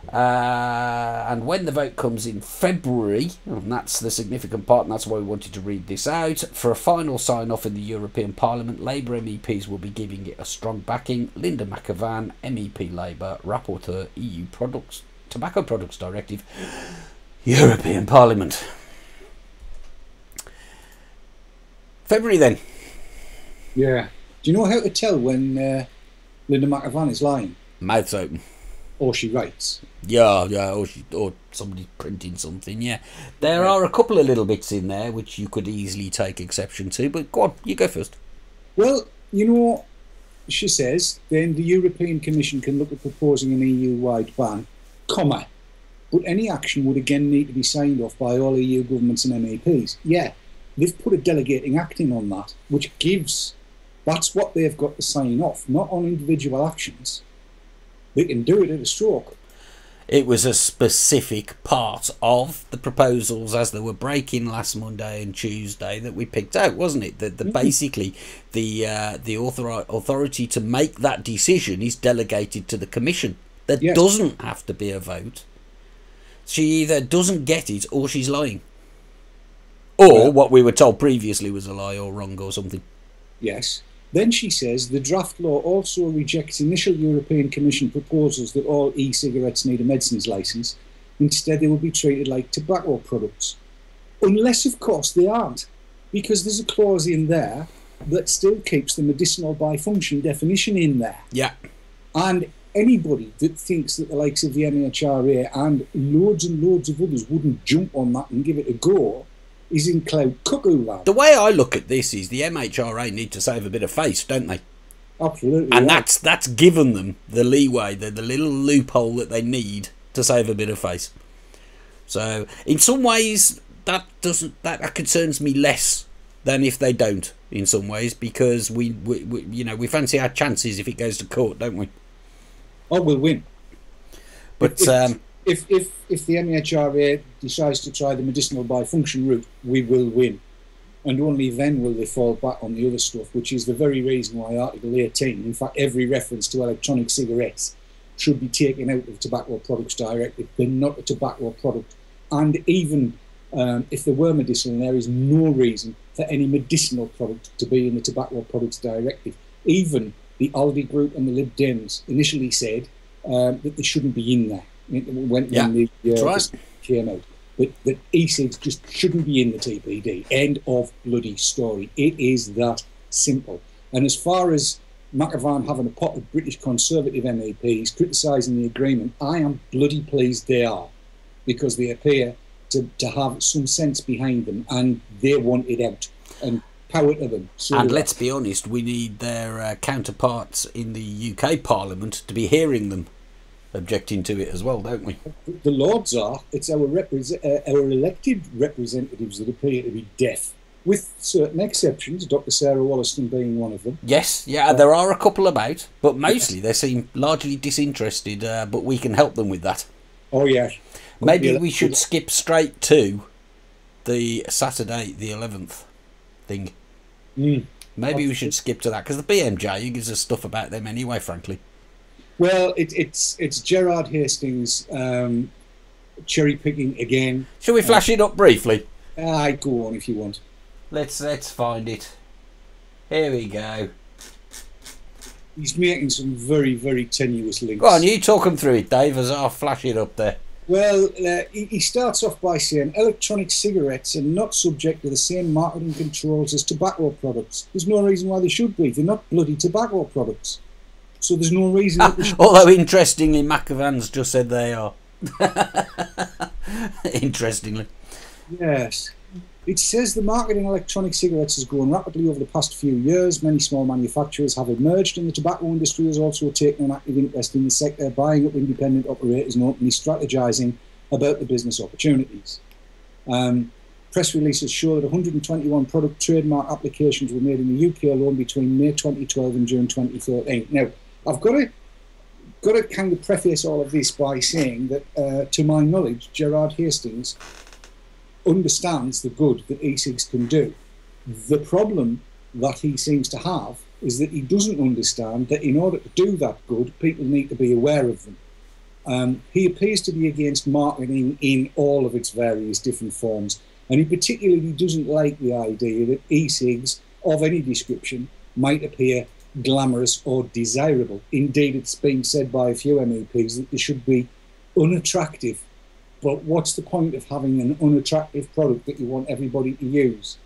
And when the vote comes in February, and that's the significant part, and that's why we wanted to read this out, for a final sign-off in the European Parliament, Labour MEPs will be giving it a strong backing. Linda McAvan, MEP Labour, Rapporteur, EU Tobacco Products Directive, European Parliament. February then. Yeah. Do you know how to tell when Linda McAvan is lying? Mouth's open. Or she writes. Yeah, or somebody's printing something, yeah. There are a couple of little bits in there which you could easily take exception to, but go on, you go first. Well, you know, she says, then the European Commission can look at proposing an EU-wide ban, comma, but any action would again need to be signed off by all EU governments and MEPs. Yeah, they've put a delegating act in on that, which gives, that's what they've got to sign off, not on individual actions. They can do it at a stroke. It was a specific part of the proposals as they were breaking last Monday and Tuesday that we picked out, wasn't it? That basically the authority to make that decision is delegated to the Commission. There doesn't have to be a vote. She either doesn't get it or she's lying. Or what we were told previously was a lie or wrong or something. Yes. Then she says the draft law also rejects initial European Commission proposals that all e-cigarettes need a medicines licence. Instead, they will be treated like tobacco products. Unless, of course, they aren't. Because there's a clause in there that still keeps the medicinal by function definition in there. Yeah. And anybody that thinks that the likes of the MHRA and loads of others wouldn't jump on that and give it a go is in cloud cuckoo land. The way I look at this is the MHRA need to save a bit of face, don't they? Absolutely. And that's given them the leeway, the little loophole that they need to save a bit of face. So in some ways that concerns me less than if they don't. In some ways, because we fancy our chances if it goes to court, don't we? Oh, we'll win. But if the MHRA decides to try the medicinal by function route, we will win. And only then will they fall back on the other stuff, which is the very reason why Article 18, in fact, every reference to electronic cigarettes should be taken out of the Tobacco Products Directive. They're not a tobacco product. And even if there were medicinal, there is no reason for any medicinal product to be in the Tobacco Products Directive. Even the Aldi Group and the Lib Dems initially said that they shouldn't be in there when the came out. That e-cigs just shouldn't be in the TPD. End of bloody story. It is that simple. And as far as McAvan having a pot of British Conservative MEPs criticising the agreement, I am bloody pleased they are, because they appear to have some sense behind them, and they want it out, and power to them. So and let's be honest, we need their counterparts in the UK Parliament to be hearing them objecting to it as well, don't we? The Lords are. It's our elected representatives that appear to be deaf, with certain exceptions, Dr. Sarah Wollaston being one of them. Yes, yeah, there are a couple about, but mostly they seem largely disinterested, but we can help them with that. Oh, yeah. Maybe we should skip straight to the Saturday the 11th thing. Maybe we should skip to that, because the BMJ gives us stuff about them anyway, frankly. Well, it's Gerard Hastings cherry picking again. Shall we flash it up briefly? Go on if you want. Let's find it. Here we go. He's making some very, very tenuous links. Go on, you talk them through it, Dave, as I'll flash it up there. Well, he starts off by saying electronic cigarettes are not subject to the same marketing controls as tobacco products. There's no reason why they should be. They're not bloody tobacco products. So there's no reason that they should. Although, interestingly, McAvan's just said they are. Interestingly. Yes. It says the market in electronic cigarettes has grown rapidly over the past few years. Many small manufacturers have emerged, and the tobacco industry has also taken an active interest in the sector, buying up independent operators and openly strategising about the business opportunities. Press releases show that 121 product trademark applications were made in the UK alone between May 2012 and June 2013. Now, I've got to kind of preface all of this by saying that, to my knowledge, Gerard Hastings understands the good that e-cigs can do. The problem that he seems to have is that he doesn't understand that in order to do that good, people need to be aware of them. He appears to be against marketing in all of its various different forms, and he particularly doesn't like the idea that e-cigs of any description might appear glamorous or desirable. Indeed, it's been said by a few MEPs that they should be unattractive. But what's the point of having an unattractive product that you want everybody to use?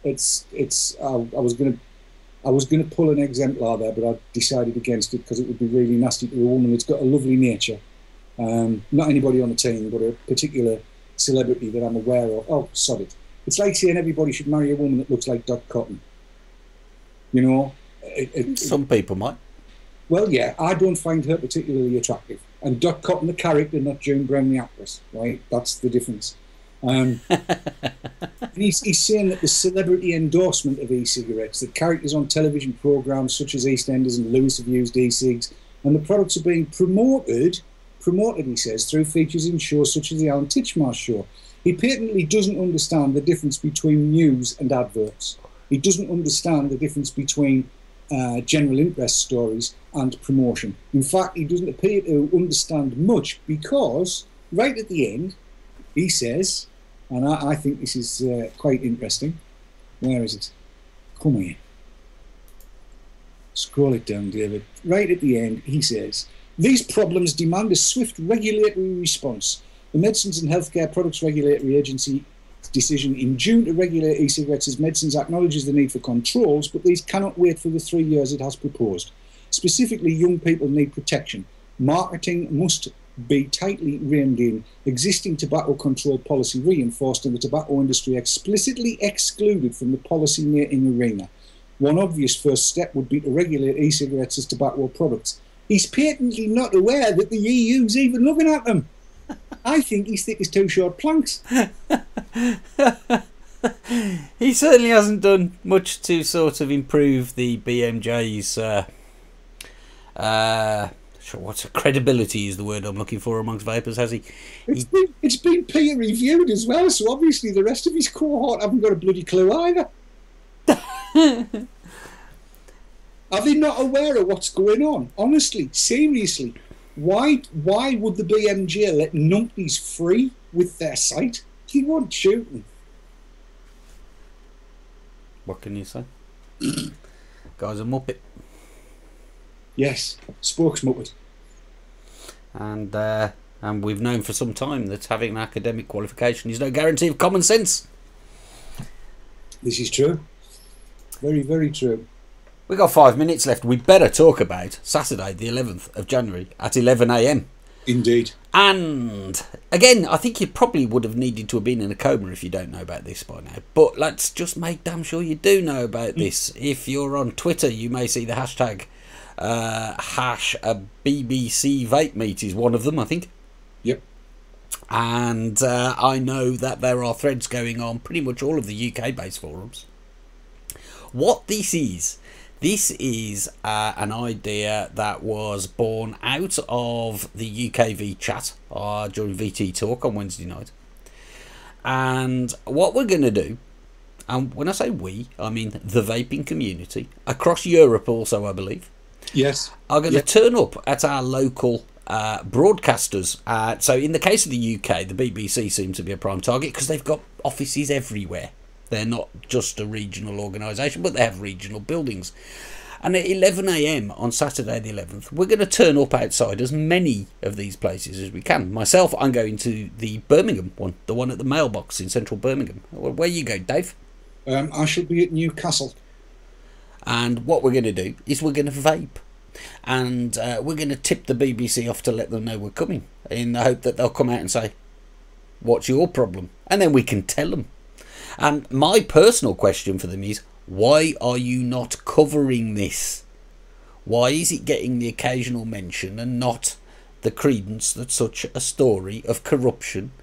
I was going to pull an exemplar there, but I decided against it because it would be really nasty to a woman that's got a lovely nature. Not anybody on the team, but a particular celebrity that I'm aware of. Oh, sod it. It's like saying everybody should marry a woman that looks like Dot Cotton. You know? Some people might. Well, yeah, I don't find her particularly attractive. And Dot Cotton, the character, not June Brown, the actress, right? That's the difference. He's saying that the celebrity endorsement of e-cigarettes, that characters on television programmes such as EastEnders and Lewis have used e-cigs, and the products are being promoted, he says, through features in shows such as the Alan Titchmarsh show. He patently doesn't understand the difference between news and adverts. He doesn't understand the difference between general interest stories and promotion. In fact, he doesn't appear to understand much, because right at the end, he says, and I think this is quite interesting. Where is it? Come here. Scroll it down, David. Right at the end, he says, these problems demand a swift regulatory response. The Medicines and Healthcare Products Regulatory Agency decision in June to regulate e-cigarettes as medicines acknowledges the need for controls, but these cannot wait for the 3 years it has proposed. Specifically, young people need protection. Marketing must be tightly reined in, existing tobacco control policy reinforced, and the tobacco industry explicitly excluded from the policy making arena. One obvious first step would be to regulate e-cigarettes as tobacco products. He's patently not aware that the EU's even looking at them. I think he's thick as two short planks. He certainly hasn't done much to sort of improve the BMJ's what's credibility is the word I'm looking for amongst vapers, has he? It's been peer reviewed as well, so obviously the rest of his cohort haven't got a bloody clue either. Are they not aware of what's going on? Honestly, seriously, why would the BMJ let numpties free with their site? He won't shoot them. What can you say? Guy's a muppet. Yes, spokesmuppet. And we've known for some time that having an academic qualification is no guarantee of common sense. This is true. Very, very true. We've got 5 minutes left. We better talk about Saturday, the 11th of January at 11 a.m. Indeed. And again, I think you probably would have needed to have been in a coma if you don't know about this by now. But let's just make damn sure you do know about this. If you're on Twitter, you may see the hashtag hash a BBC Vape Meet is one of them, I think. Yep. And I know that there are threads going on pretty much all of the UK-based forums. What this is an idea that was born out of the UKV chat during VT Talk on Wednesday night. And what we're going to do, and when I say we, I mean the vaping community, across Europe also, I believe, yes, are going to turn up at our local broadcasters. So in the case of the UK, the BBC seems to be a prime target because they've got offices everywhere. They're not just a regional organisation, but they have regional buildings. And at 11 a.m. on Saturday the 11th, we're going to turn up outside as many of these places as we can. Myself, I'm going to the Birmingham one, the one at the mailbox in central Birmingham. Where you go, Dave? I shall be at Newcastle. And what we're going to do is we're going to vape. And we're going to tip the BBC off to let them know we're coming, in the hope that they'll come out and say, what's your problem? And then we can tell them. And my personal question for them is, why are you not covering this? Why is it getting the occasional mention and not the credence that such a story of corruption?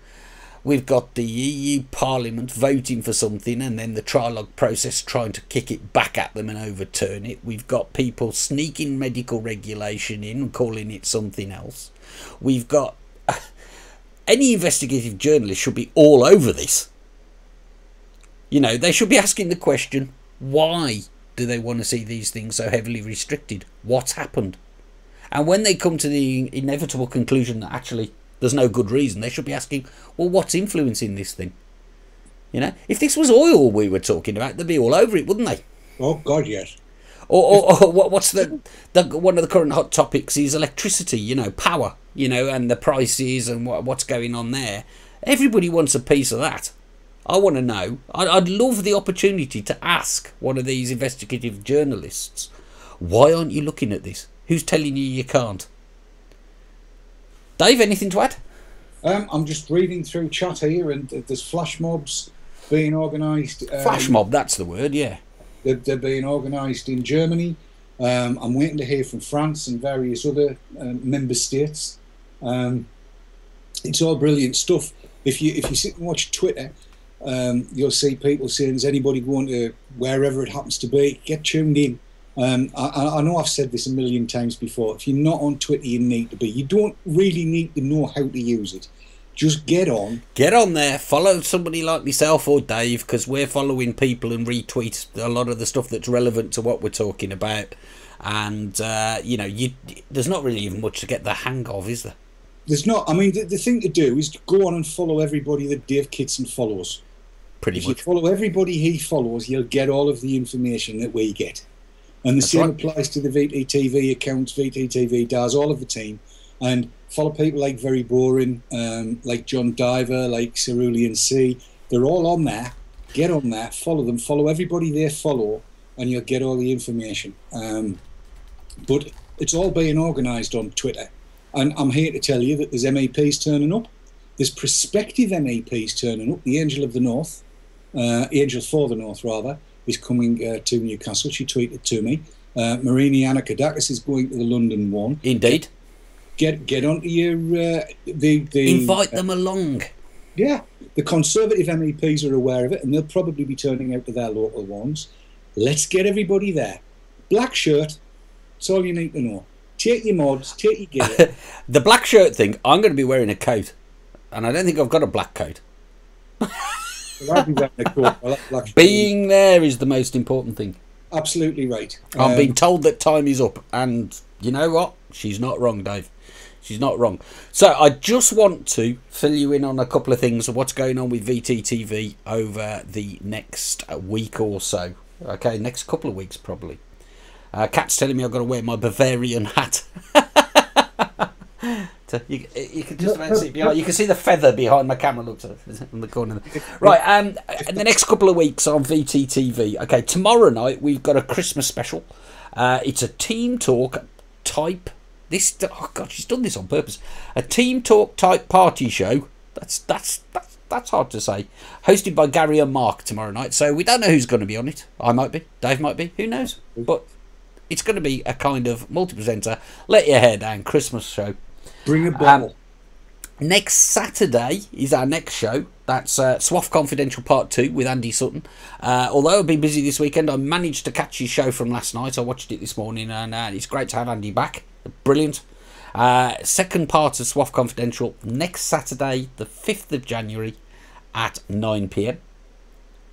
We've got the EU Parliament voting for something and then the trilogue process trying to kick it back at them and overturn it. We've got people sneaking medical regulation in and calling it something else. We've got... any investigative journalist should be all over this. You know, they should be asking the question, why do they want to see these things so heavily restricted? What's happened? And when they come to the inevitable conclusion that actually there's no good reason, they should be asking, well, what's influencing this thing? You know, if this was oil we were talking about, they'd be all over it, wouldn't they? Oh, God, yes. Or what's the one of the current hot topics is electricity, you know, power, you know, and the prices and what's going on there. Everybody wants a piece of that. I want to know. I'd love the opportunity to ask one of these investigative journalists, why aren't you looking at this? Who's telling you can't? Dave, anything to add? I'm just reading through chat here, and there's flash mobs being organised. Flash mob, that's the word, yeah. They're being organised in Germany. I'm waiting to hear from France and various other member states. It's all brilliant stuff. If you sit and watch Twitter, you'll see people saying, is anybody going to wherever it happens to be? Get tuned in. I know I've said this a million times before. If you're not on Twitter, you need to be. You don't really need to know how to use it. Just get on. Get on there. Follow somebody like myself or Dave, because we're following people and retweet a lot of the stuff that's relevant to what we're talking about. And, you know, there's not really even much to get the hang of, is there? There's not. I mean, the thing to do is go on and follow everybody that Dave Kitson follows. Pretty much. If you follow everybody he follows, you'll get all of the information that we get. And the same applies to the VTTV accounts. VTTV does, all of the team. And follow people like Very Boring, like John Diver, like Cerulean C. They're all on there. Get on there, follow them, follow everybody they follow, and you'll get all the information. But it's all being organised on Twitter. And I'm here to tell you that there's MEPs turning up. There's prospective MEPs turning up. The Angel of the North, Angel for the North rather, is coming to Newcastle. She tweeted to me. Marini Anakadakis is going to the London one. Indeed. Get onto your invite them along. Yeah, the Conservative MEPs are aware of it, and they'll probably be turning out to their local ones. Let's get everybody there. Black shirt. That's all you need to know. Take your mods, take your gear. The black shirt thing, I'm going to be wearing a coat. And I don't think I've got a black coat. Well, I'll be wearing a coat. I like black shirt. Being there is the most important thing. Absolutely right. I'm being told that time is up. And you know what? She's not wrong, Dave. She's not wrong. So I just want to fill you in on a couple of things of what's going on with VTTV over the next week or so. Okay, next couple of weeks probably. Kat's telling me I've got to wear my Bavarian hat. You can just about see behind. You can see the feather behind my camera. Looks in the corner. Right. In the next couple of weeks on VTTV. Okay, tomorrow night we've got a Christmas special. It's a team talk type. Oh God, she's done this on purpose. A team talk type party show. That's hard to say. Hosted by Gary and Mark tomorrow night. So we don't know who's going to be on it. I might be. Dave might be. Who knows? But it's going to be a kind of multi-presenter, let your hair down Christmas show. Bring a bottle. Next Saturday is our next show. That's Swaff Confidential Part 2 with Andy Sutton. Although I've been busy this weekend, I managed to catch his show from last night. I watched it this morning, and it's great to have Andy back. Brilliant. Second part of Swaff Confidential next Saturday, the 5th of January at 9 p.m.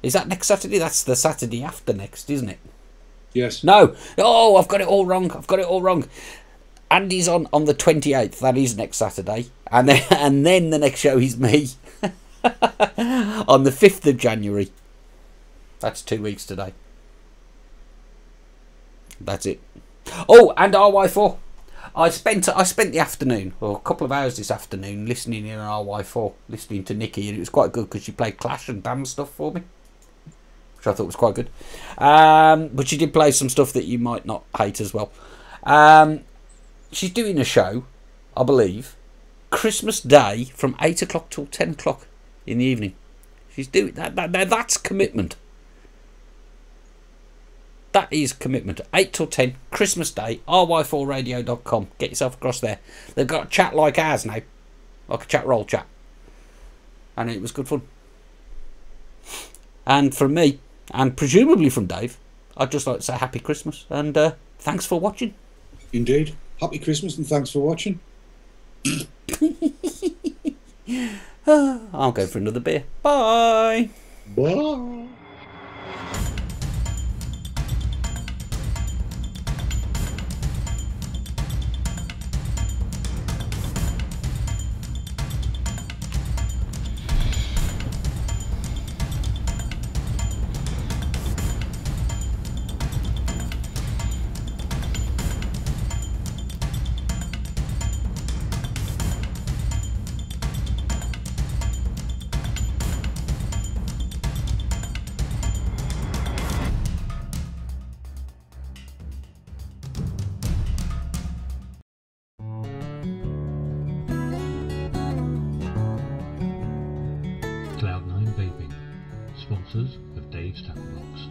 Is that next Saturday? That's the Saturday after next, isn't it? Yes. No. Oh, I've got it all wrong. Andy's on the 28th. That is next Saturday. And then the next show is me on the 5th of January. That's 2 weeks today. That's it. Oh, and RY4. I spent the afternoon, or a couple of hours this afternoon, listening in on RY4, listening to Nikki, and it was quite good because she played Clash and Damn stuff for me, which I thought was quite good. But she did play some stuff that you might not hate as well. She's doing a show, I believe, Christmas Day from 8 o'clock till 10 o'clock in the evening. She's doing that. Now that's commitment. That is commitment. 8 till 10, Christmas Day, ry4radio.com. Get yourself across there. They've got a chat like ours now, like a chat roll chat. And it was good fun. And from me, and presumably from Dave, I'd just like to say Happy Christmas and thanks for watching. Indeed. Happy Christmas and thanks for watching. I'll go for another beer. Bye. Bye. Cloud9 Vaping, sponsors of Dave's Tackle Box.